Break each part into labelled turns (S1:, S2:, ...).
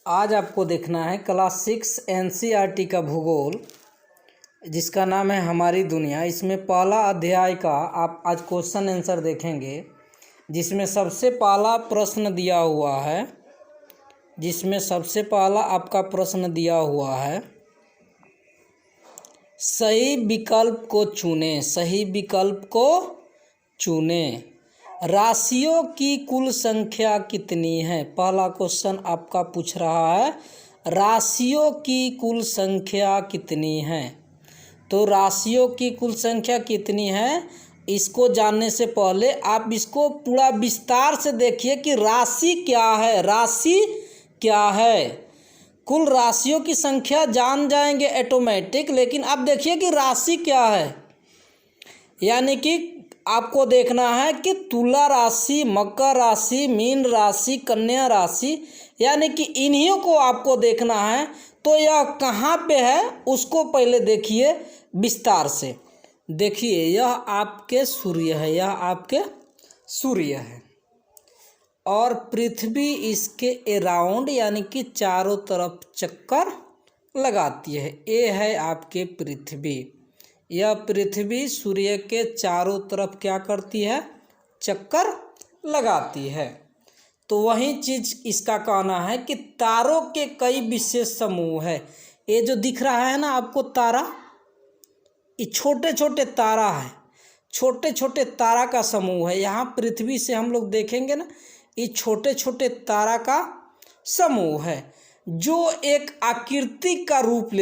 S1: आज आपको देखना है क्लास 6 एनसीईआरटी का भूगोल, जिसका नाम है हमारी दुनिया। इसमें पहला अध्याय का आप आज क्वेश्चन आंसर देखेंगे, जिसमें सबसे पहला प्रश्न दिया हुआ है आपका प्रश्न दिया हुआ है, सही विकल्प को चुनें। राशियों की कुल संख्या कितनी है? पहला क्वेश्चन आपका पूछ रहा है, राशियों की कुल संख्या कितनी है। तो राशियों की कुल संख्या कितनी है, इसको जानने से पहले आप इसको पूरा विस्तार से देखिए कि राशि क्या है। कुल राशियों की संख्या जान जाएंगे ऑटोमेटिक, लेकिन अब देखिए कि राशि क्या है। यानी कि आपको देखना है कि तुला राशि, मकर राशि, मीन राशि, कन्या राशि, यानी कि इन्हीं को आपको देखना है। तो यह कहाँ पे है उसको पहले देखिए विस्तार से। देखिए यह आपके सूर्य है, और पृथ्वी इसके अराउंड यानी कि चारों तरफ चक्कर लगाती है। ये है आपके पृथ्वी। यह पृथ्वी सूर्य के चारों तरफ क्या करती है? चक्कर लगाती है। तो वही चीज़ इसका कहना है कि तारों के कई विशेष समूह है। ये जो दिख रहा है ना आपको तारा, ये छोटे छोटे तारा है, छोटे छोटे तारा का समूह है। यहाँ पृथ्वी से हम लोग देखेंगे ना, ये छोटे छोटे तारा का समूह है, जो एक आकृति का रूप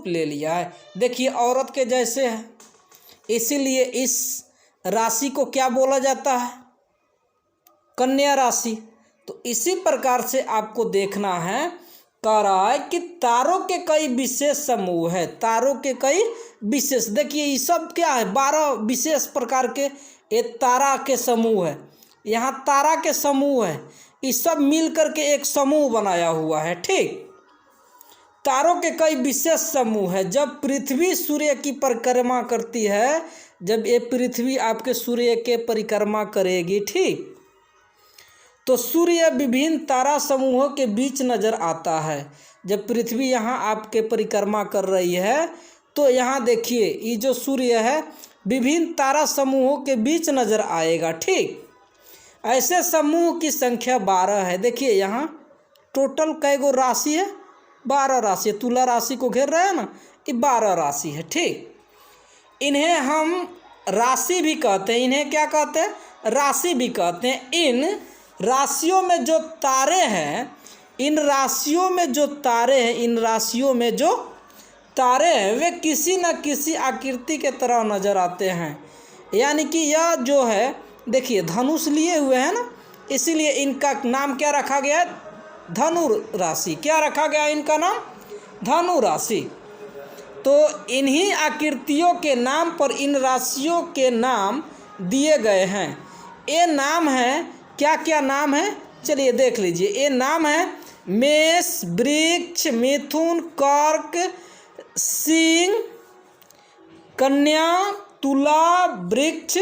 S1: ले लिया है। देखिए औरत के जैसे है, इसीलिए इस राशि को क्या बोला जाता है? कन्या राशि। तो इसी प्रकार से आपको देखना है, कह रहा है कि तारों के कई विशेष समूह है। देखिए ये सब क्या है? 12 विशेष प्रकार के ये तारा के समूह है। यहाँ तारा के समूह है, ये सब मिल करके एक समूह बनाया हुआ है। ठीक, तारों के कई विशेष समूह है। जब पृथ्वी सूर्य की परिक्रमा करती है, जब ये पृथ्वी आपके सूर्य के परिक्रमा करेगी, ठीक, तो सूर्य विभिन्न तारा समूहों के बीच नजर आता है। जब पृथ्वी यहाँ आपके परिक्रमा कर रही है, तो यहाँ देखिए ये जो सूर्य है विभिन्न तारा समूहों के बीच नजर आएगा। ठीक, ऐसे समूह की संख्या 12 है। देखिए यहाँ टोटल कै गो राशि है? 12 राशि। तुला राशि को घेर रहे हैं ना, ये 12 राशि है। ठीक, इन्हें हम राशि भी कहते हैं। इन्हें क्या कहते हैं? राशि भी कहते हैं। इन राशियों में जो तारे हैं, वे किसी न किसी आकृति के तरह नजर आते हैं। यानी कि यह जो है, देखिए धनुष लिए हुए हैं ना, इसीलिए इनका नाम क्या रखा गया है? धनु राशि। क्या रखा गया इनका नाम? धनु राशि। तो इन्हीं आकृतियों के नाम पर इन राशियों के नाम दिए गए हैं। ये नाम है, क्या नाम है? चलिए देख लीजिए। ये नाम है मेष, वृक्ष, मिथुन, कर्क, सिंह, कन्या, तुला, वृक्ष,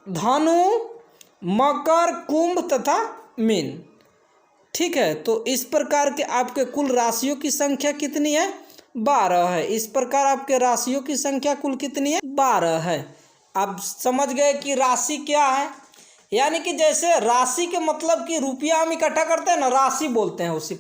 S1: धनु, मकर, कुंभ तथा मीन। ठीक है, तो इस प्रकार के आपके कुल राशियों की संख्या कितनी है? 12 है। इस प्रकार आपके राशियों की संख्या कुल कितनी है? 12 है। आप समझ गए कि राशि क्या है। यानी कि जैसे राशि के मतलब कि रुपया हम इकट्ठा करते हैं ना, राशि बोलते हैं। उसी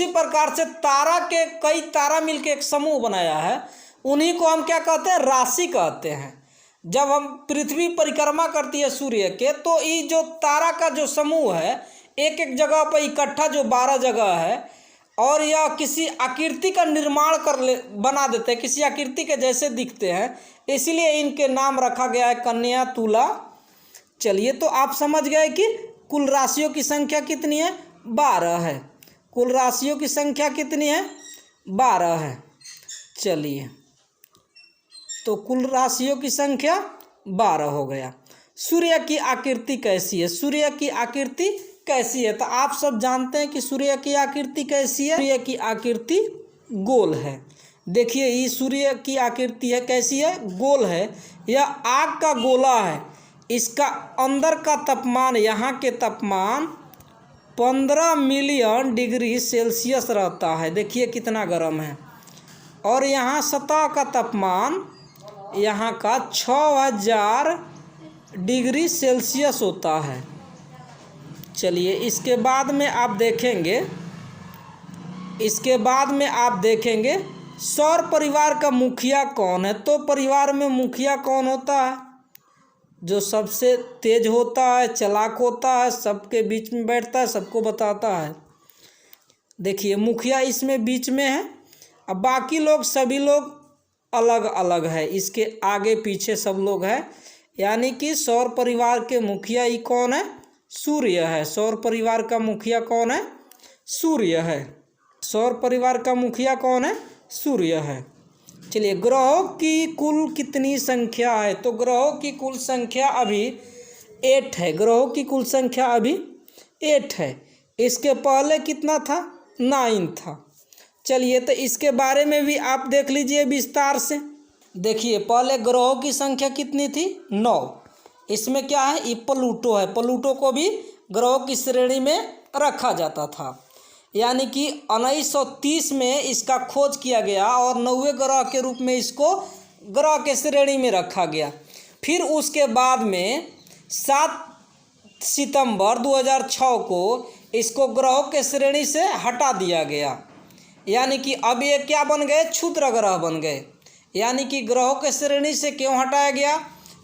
S1: प्रकार से तारा के कई तारा मिलके एक समूह बनाया है, उन्हीं को हम क्या कहते हैं? राशि कहते हैं। जब हम पृथ्वी परिक्रमा करती है सूर्य के, तो ये जो तारा का जो समूह है, एक एक जगह पर इकट्ठा जो 12 जगह है, और यह किसी आकृति का निर्माण बना देते हैं, किसी आकृति के जैसे दिखते हैं, इसलिए इनके नाम रखा गया है कन्या, तुला। चलिए, तो आप समझ गए कि कुल राशियों की संख्या कितनी है? 12 है। कुल राशियों की संख्या कितनी है? 12 है। चलिए, तो कुल राशियों की संख्या 12 हो गया। सूर्य की आकृति कैसी है? तो आप सब जानते हैं कि सूर्य की आकृति कैसी है। सूर्य की आकृति गोल है। देखिए ये सूर्य की आकृति है, कैसी है? गोल है। यह आग का गोला है। इसका अंदर का तापमान, यहाँ के तापमान 15 मिलियन डिग्री सेल्सियस रहता है। देखिए कितना गर्म है। और यहाँ सतह का तापमान यहाँ का 6000 डिग्री सेल्सियस होता है। चलिए इसके बाद में आप देखेंगे सौर परिवार का मुखिया कौन है। तो परिवार में मुखिया कौन होता है? जो सबसे तेज होता है, चालाक होता है, सबके बीच में बैठता है, सबको बताता है। देखिए मुखिया इसमें बीच में है। अब बाकी लोग सभी लोग अलग अलग है, इसके आगे पीछे सब लोग हैं। यानी कि सौर परिवार के मुखिया ही कौन है? सूर्य है। सौर परिवार का मुखिया कौन है? सूर्य है। सौर परिवार का मुखिया कौन है? सूर्य है। चलिए ग्रहों की कुल कितनी संख्या है? तो ग्रहों की कुल संख्या अभी 8 है। ग्रहों की कुल संख्या अभी 8 है। इसके पहले कितना था? 9 था। चलिए तो इसके बारे में भी आप देख लीजिए विस्तार से। देखिए पहले ग्रहों की संख्या कितनी थी? 9। इसमें क्या है? ये प्लूटो है। प्लूटो को भी ग्रहों की श्रेणी में रखा जाता था। यानी कि 1930 में इसका खोज किया गया और 9वें ग्रह के रूप में इसको ग्रह के श्रेणी में रखा गया। फिर उसके बाद में 7 सितंबर 2006 को इसको ग्रहों के श्रेणी से हटा दिया गया। यानी कि अब ये क्या बन गए? क्षुद्र ग्रह बन गए। यानी कि ग्रहों के श्रेणी से क्यों हटाया गया?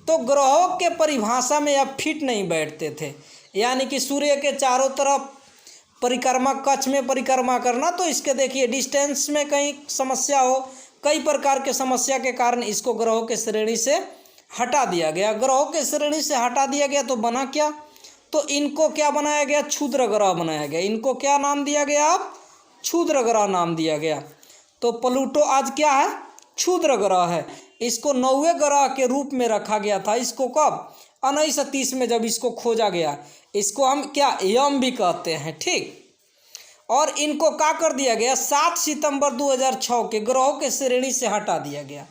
S1: तो ग्रहों के परिभाषा में अब फिट नहीं बैठते थे। यानी कि सूर्य के चारों तरफ परिक्रमा कक्ष में परिक्रमा करना, तो इसके देखिए डिस्टेंस में कहीं समस्या हो, कई प्रकार के समस्या के कारण इसको ग्रहों के श्रेणी से हटा दिया गया। ग्रहों के श्रेणी से हटा दिया गया तो बना क्या? तो इनको क्या बनाया गया? क्षुद्र ग्रह बनाया गया। इनको क्या नाम दिया गया? अब क्षुद्र ग्रह नाम दिया गया। तो प्लूटो आज क्या है? क्षुद्र ग्रह है। इसको 9वें ग्रह के रूप में रखा गया था। इसको कब? 1930 में जब इसको खोजा गया। इसको हम क्या यम भी कहते हैं, ठीक। और इनको क्या कर दिया गया? 7 सितंबर 2006 के ग्रहों के श्रेणी से हटा दिया गया,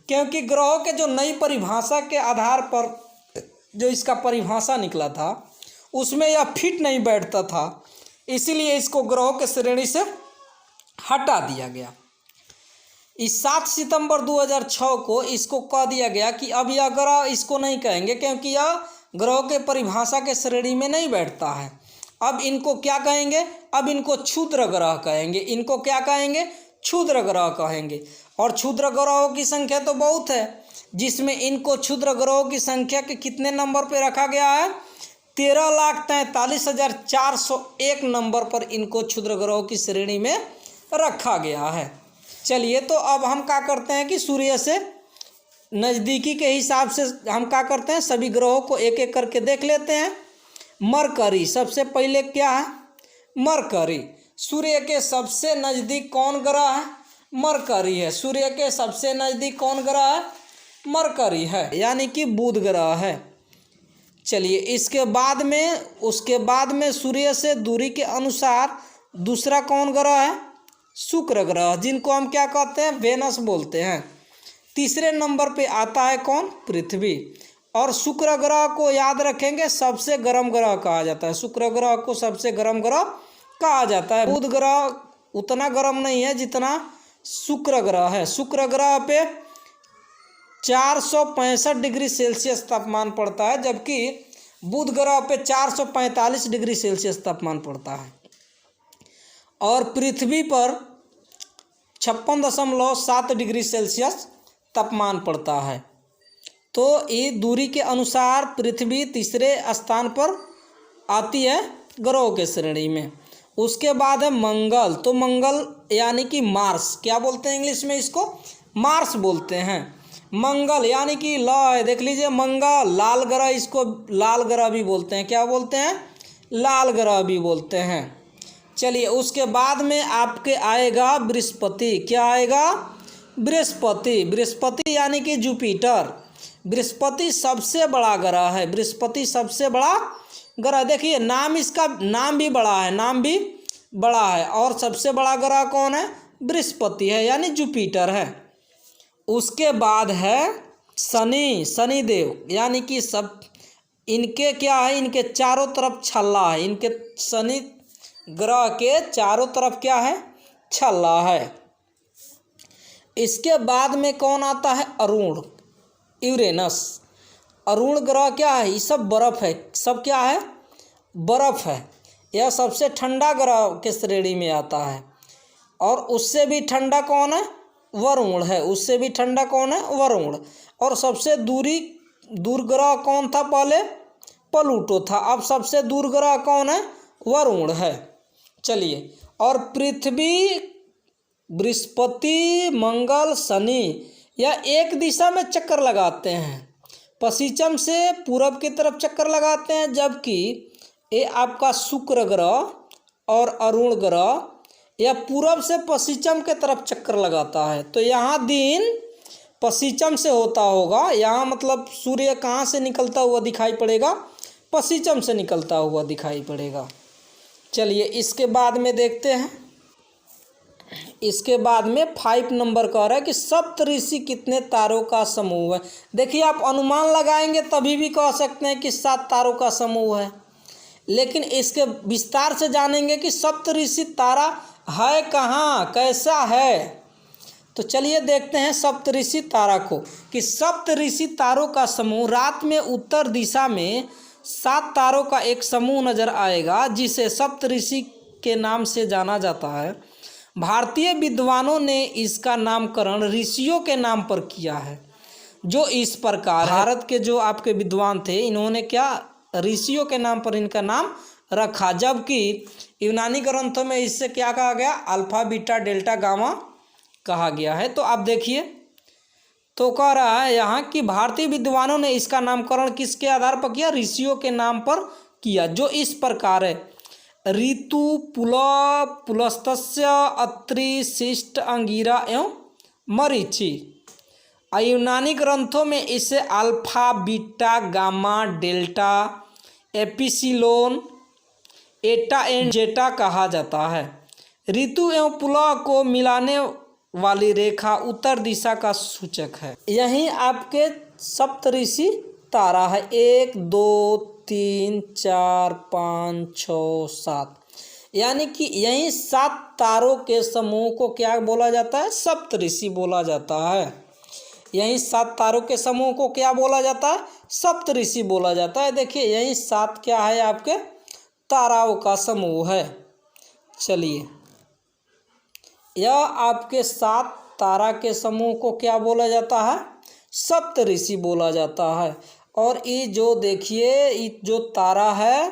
S1: क्योंकि ग्रहों के जो नई परिभाषा के आधार पर जो इसका परिभाषा निकला था उसमें यह फिट नहीं बैठता था, इसीलिए इसको ग्रहों के श्रेणी से हटा दिया गया। इस 7 सितंबर 2006 को इसको कह दिया गया कि अब यह ग्रह इसको नहीं कहेंगे, क्योंकि यह ग्रहों के परिभाषा के श्रेणी में नहीं बैठता है। अब इनको क्या कहेंगे? अब इनको क्षुद्र ग्रह कहेंगे। इनको क्या कहेंगे? क्षुद्र ग्रह कहेंगे। और क्षुद्र ग्रहों की संख्या तो बहुत है, जिसमें इनको क्षुद्र ग्रहों की संख्या के कितने नंबर पे रखा गया है? 13,43,401 नंबर पर इनको क्षुद्र ग्रहों की श्रेणी में रखा गया है। चलिए तो अब हम क्या करते हैं कि सूर्य से नज़दीकी के हिसाब से हम क्या करते हैं, सभी ग्रहों को एक एक करके देख लेते हैं। मरकरी सबसे पहले क्या है? मरकरी सूर्य के सबसे नज़दीक कौन ग्रह है? मरकरी है। सूर्य के सबसे नज़दीक कौन ग्रह है? मरकरी है, यानी कि बुध ग्रह है। चलिए उसके बाद में सूर्य से दूरी के अनुसार दूसरा कौन ग्रह है? शुक्र ग्रह, जिनको हम क्या कहते हैं? वेनस बोलते हैं। तीसरे नंबर पे आता है कौन? पृथ्वी। और शुक्र ग्रह को याद रखेंगे सबसे गर्म ग्रह कहा जाता है। शुक्र ग्रह को सबसे गर्म ग्रह कहा जाता है। बुध ग्रह उतना गर्म नहीं है जितना शुक्र ग्रह है। शुक्र ग्रह पे 465 डिग्री सेल्सियस तापमान पड़ता है, जबकि बुध ग्रह पे 445 डिग्री सेल्सियस तापमान पड़ता है। और पृथ्वी पर 56.7 डिग्री सेल्सियस तापमान पड़ता है। तो ये दूरी के अनुसार पृथ्वी तीसरे स्थान पर आती है ग्रहों के श्रेणी में। उसके बाद है मंगल। तो मंगल यानी कि मार्स, क्या बोलते हैं इंग्लिश में इसको? मार्स बोलते हैं। मंगल यानी कि ल है, देख लीजिए मंगल, लाल ग्रह, इसको लाल ग्रह भी बोलते हैं। क्या बोलते हैं? लाल ग्रह भी बोलते हैं। चलिए उसके बाद में आपके आएगा बृहस्पति। क्या आएगा? बृहस्पति। बृहस्पति यानी कि जुपिटर। बृहस्पति सबसे बड़ा ग्रह है। बृहस्पति सबसे बड़ा ग्रह। देखिए नाम इसका नाम भी बड़ा है। और सबसे बड़ा ग्रह कौन है? बृहस्पति है, यानी जुपिटर है। उसके बाद है शनिदेव, यानी कि सब इनके क्या है? इनके चारों तरफ छल्ला है। इनके शनि ग्रह के चारों तरफ क्या है, छल्ला है। इसके बाद में कौन आता है, अरुण, यूरेनस। अरुण ग्रह क्या है, ये सब बर्फ है, सब क्या है, बर्फ है। यह सबसे ठंडा ग्रह के श्रेणी में आता है। और उससे भी ठंडा कौन है, वरुण है। उससे भी ठंडा कौन है, वरुण। और सबसे दूर ग्रह कौन था, पहले प्लूटो था, अब सबसे दूर ग्रह कौन है, वरुण है। चलिए, और पृथ्वी, बृहस्पति, मंगल, शनि यह एक दिशा में चक्कर लगाते हैं, पश्चिम से पूरब की तरफ चक्कर लगाते हैं, जबकि ये आपका शुक्र ग्रह और अरुण ग्रह यह पूरब से पश्चिम के तरफ चक्कर लगाता है। तो यहाँ दिन पश्चिम से होता होगा, यहाँ मतलब सूर्य कहाँ से निकलता हुआ दिखाई पड़ेगा, पश्चिम से निकलता हुआ दिखाई पड़ेगा। चलिए, इसके बाद में देखते हैं। इसके बाद में 5 नंबर कह रहा है कि सप्तऋषि कितने तारों का समूह है। देखिए, आप अनुमान लगाएंगे तभी भी कह सकते हैं कि 7 तारों का समूह है, लेकिन इसके विस्तार से जानेंगे कि सप्तऋषि तारा है कहाँ, कैसा है। तो चलिए देखते हैं सप्तऋषि तारा को, कि सप्तऋषि तारों का समूह। रात में उत्तर दिशा में 7 तारों का एक समूह नजर आएगा, जिसे सप्तऋषि के नाम से जाना जाता है। भारतीय विद्वानों ने इसका नामकरण ऋषियों के नाम पर किया है, जो इस प्रकार। भारत के जो आपके विद्वान थे, इन्होंने क्या, ऋषियों के नाम पर इनका नाम रखा, जबकि यूनानी ग्रंथों में इससे क्या कहा गया, अल्फा, बीटा, डेल्टा, गामा कहा गया है। तो आप देखिए, तो कह रहा है यहाँ कि भारतीय विद्वानों ने इसका नामकरण किसके आधार पर किया, ऋषियों के नाम पर किया, जो इस प्रकार है। ऋतु, पुल, पुलस्तस्य, अत्रि, शिष्ट, अंगिरा एवं मरीचि। यूनानी ग्रंथों में इसे alpha, beta, gamma, delta, epsilon, Etah and जेटा कहा जाता है। ऋतु एवं पुला को मिलाने वाली रेखा उत्तर दिशा का सूचक है। यही आपके सप्तऋषि तारा है, 1 2 3 4 5 6 7, यानी कि यही 7 तारों के समूह को क्या बोला जाता है, सप्तऋषि बोला जाता है। यही 7 तारों के समूह को क्या बोला जाता है, सप्तऋषि बोला जाता है। देखिए, यही 7 क्या है, आपके ताराओं का समूह है। चलिए, यह आपके 7 तारा के समूह को क्या बोला जाता है, सप्तऋषि बोला जाता है। और ये जो देखिए, ये जो तारा है,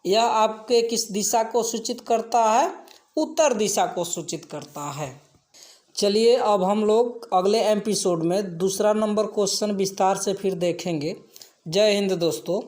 S1: यह आपके किस दिशा को सूचित करता है, उत्तर दिशा को सूचित करता है। चलिए, अब हम लोग अगले एपिसोड में दूसरा नंबर क्वेश्चन विस्तार से फिर देखेंगे। जय हिंद दोस्तों।